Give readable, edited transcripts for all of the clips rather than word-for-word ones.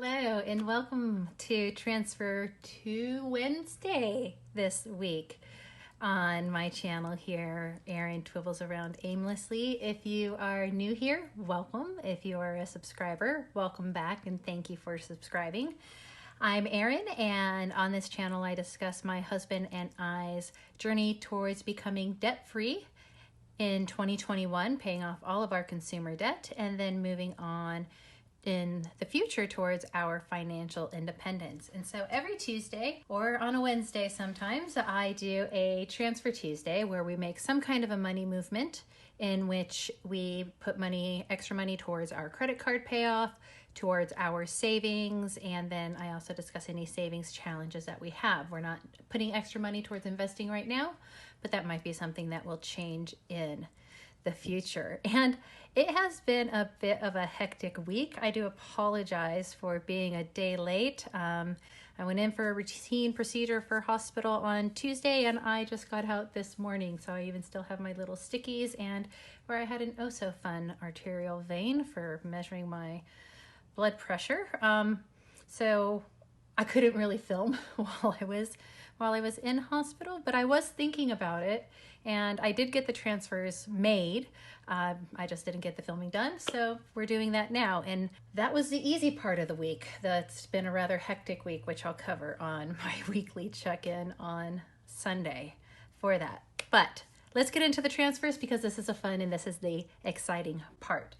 Hello and welcome to Transfer to Wednesday this week on my channel here. Erin twibbles around aimlessly. If you are new here, welcome. If you are a subscriber, welcome back and thank you for subscribing. I'm Erin, and on this channel I discuss my husband and I's journey towards becoming debt-free in 2021, paying off all of our consumer debt, and then moving on in the future towards our financial independence. And so every Tuesday, or on a Wednesday sometimes, I do a Transfer Tuesday where we make some kind of a money movement in which we put extra money towards our credit card payoff, towards our savings, and then I also discuss any savings challenges that we have. We're not putting extra money towards investing right now, but that might be something that will change in the future. And it has been a bit of a hectic week. I do apologize for being a day late. I went in for a routine procedure for hospital on Tuesday, and I just got out this morning, so I even still have my little stickies, and where I had an oh so fun arterial vein for measuring my blood pressure. So I couldn't really film while I was in hospital, but I was thinking about it, and I did get the transfers made. I just didn't get the filming done, so we're doing that now. And that was the easy part of the week. That's been a rather hectic week, which I'll cover on my weekly check-in on Sunday for that. But let's get into the transfers because this is fun and this is the exciting part.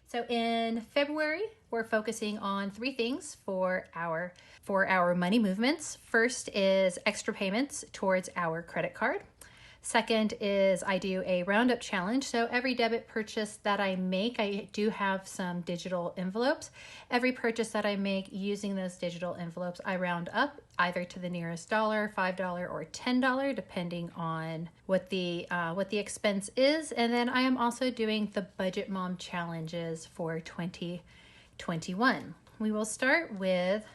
So in February, we're focusing on three things for our money movements. First is extra payments towards our credit card. Second is I do a roundup challenge. So every debit purchase that I make, I do have some digital envelopes. Every purchase that I make using those digital envelopes, I round up either to the nearest dollar, $5, or $10, depending on what the expense is. And then I am also doing the Budget Mom challenges for 2021. We will start with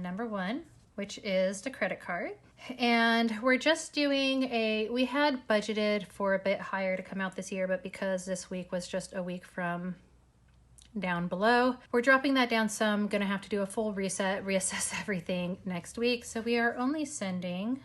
number one, which is the credit card. And we're just doing we had budgeted for a bit higher to come out this year, but because this week was just a week from down below, we're dropping that down some. Gonna have to do a full reassess everything next week. So we are sending,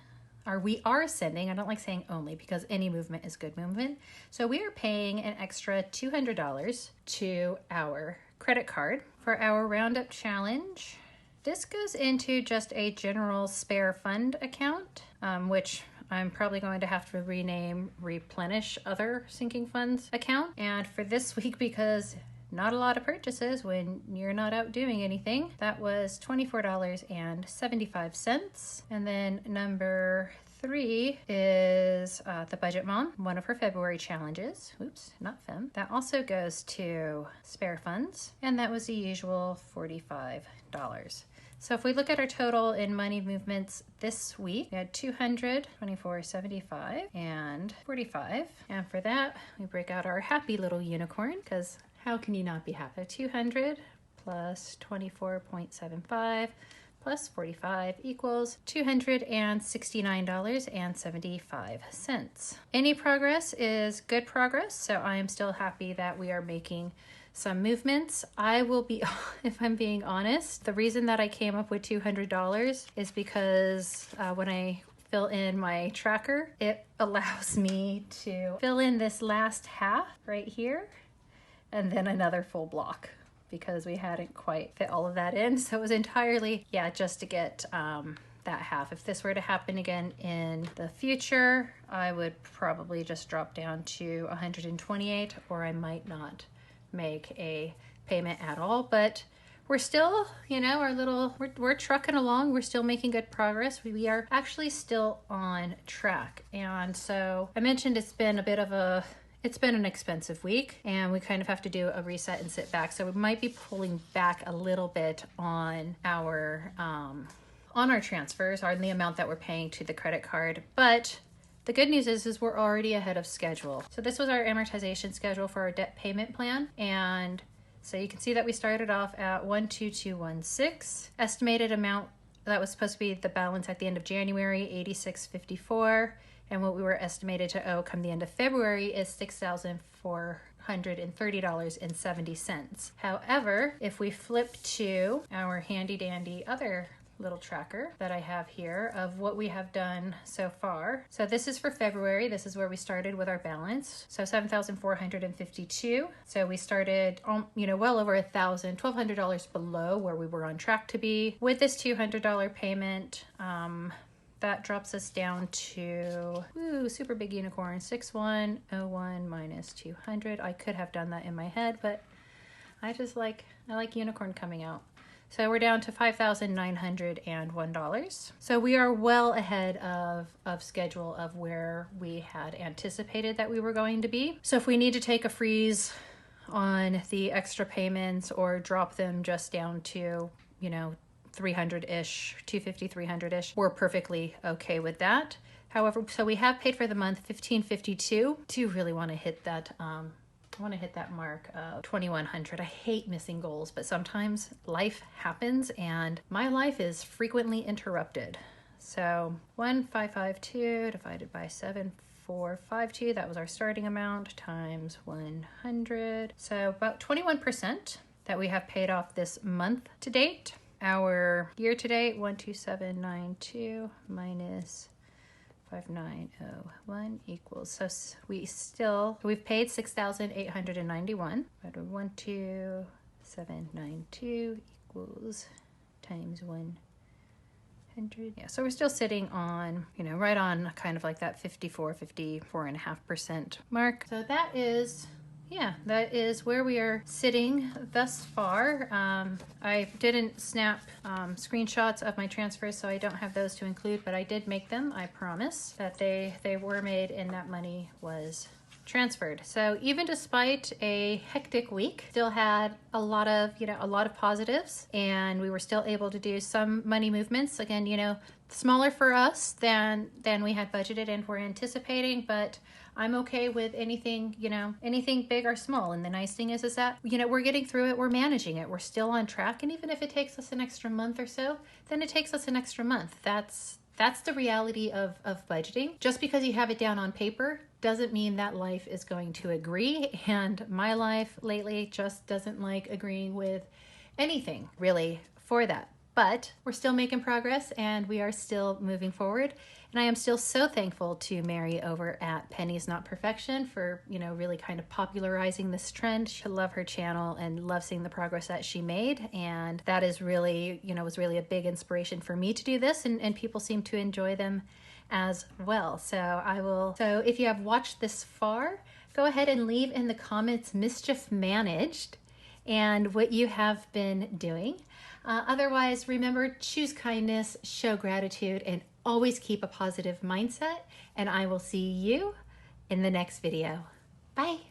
I don't like saying only because any movement is good movement. So we are paying an extra $200 to our credit card for our roundup challenge. This goes into just a general spare fund account, which I'm probably going to have to rename Replenish Other Sinking Funds account. And for this week, because not a lot of purchases when you're not out doing anything, that was $24.75. And then number three is the Budget Mom, one of her February challenges. Oops, not Fem. That also goes to spare funds, and that was the usual $45. So if we look at our total in money movements this week, we had $200, $24.75, and $45. And for that, we break out our happy little unicorn, because how can you not be happy? 200 plus 24.75 plus 45 equals $269.75. Any progress is good progress, so I am still happy that we are making some movements. I will be, if I'm being honest, the reason that I came up with $200 is because when I fill in my tracker, it allows me to fill in this last half right here and then another full block, because we hadn't quite fit all of that in. So it was entirely, just to get that half. If this were to happen again in the future, I would probably just drop down to 128, or I might not make a payment at all. But we're still, we're trucking along. We're still making good progress. We are actually still on track. And so I mentioned it's been an expensive week, and we kind of have to do a reset and sit back. So we might be pulling back a little bit on our transfers, or the amount that we're paying to the credit card. But the good news is we're already ahead of schedule. So this was our amortization schedule for our debt payment plan. And so you can see that we started off at 12216. Estimated amount that was supposed to be the balance at the end of January, $86.54. And what we were estimated to owe come the end of February is $6,400. $130.70. However, if we flip to our handy dandy other little tracker that I have here of what we have done so far. So this is for February. This is where we started with our balance. So 7,452. So we started, well over $1,200 below where we were on track to be. With this $200 payment, that drops us down to, super big unicorn, 6101 minus 200. I could have done that in my head, but I like unicorn coming out. So we're down to $5,901. So we are well ahead of schedule of where we had anticipated that we were going to be. So if we need to take a freeze on the extra payments or drop them just down to, 300-ish, 250, 300-ish, we're perfectly okay with that. However, so we have paid for the month $1,552. Do really want to hit that mark of 2,100. I hate missing goals, but sometimes life happens and my life is frequently interrupted. So 1,552 divided by 7,452, that was our starting amount, times 100. So about 21% that we have paid off this month to date. Our year to date, 12792 minus 5,901 equals, so we've paid 6,891, but 12792 equals times 100. Yeah, so we're still sitting on, right on kind of like that 54.5% mark. So that is where we are sitting thus far. I didn't snap screenshots of my transfers, so I don't have those to include, but I did make them. I promise that they were made and that money was transferred. So even despite a hectic week, still had a lot of positives, and we were still able to do some money movements. Again, smaller for us than we had budgeted and were anticipating, but I'm okay with anything big or small. And the nice thing is that, we're getting through it, we're managing it, we're still on track. And even if it takes us an extra month or so, then it takes us an extra month. That's the reality of budgeting. Just because you have it down on paper doesn't mean that life is going to agree. And my life lately just doesn't like agreeing with anything really for that. But we're still making progress and we are still moving forward. And I am still so thankful to Mary over at Pennies Not Perfection for, really kind of popularizing this trend. I love her channel and love seeing the progress that she made. And that is really, was really a big inspiration for me to do this. And people seem to enjoy them as well. So if you have watched this far, go ahead and leave in the comments mischief managed and what you have been doing. Otherwise, remember, choose kindness, show gratitude, and always keep a positive mindset. And I will see you in the next video. Bye.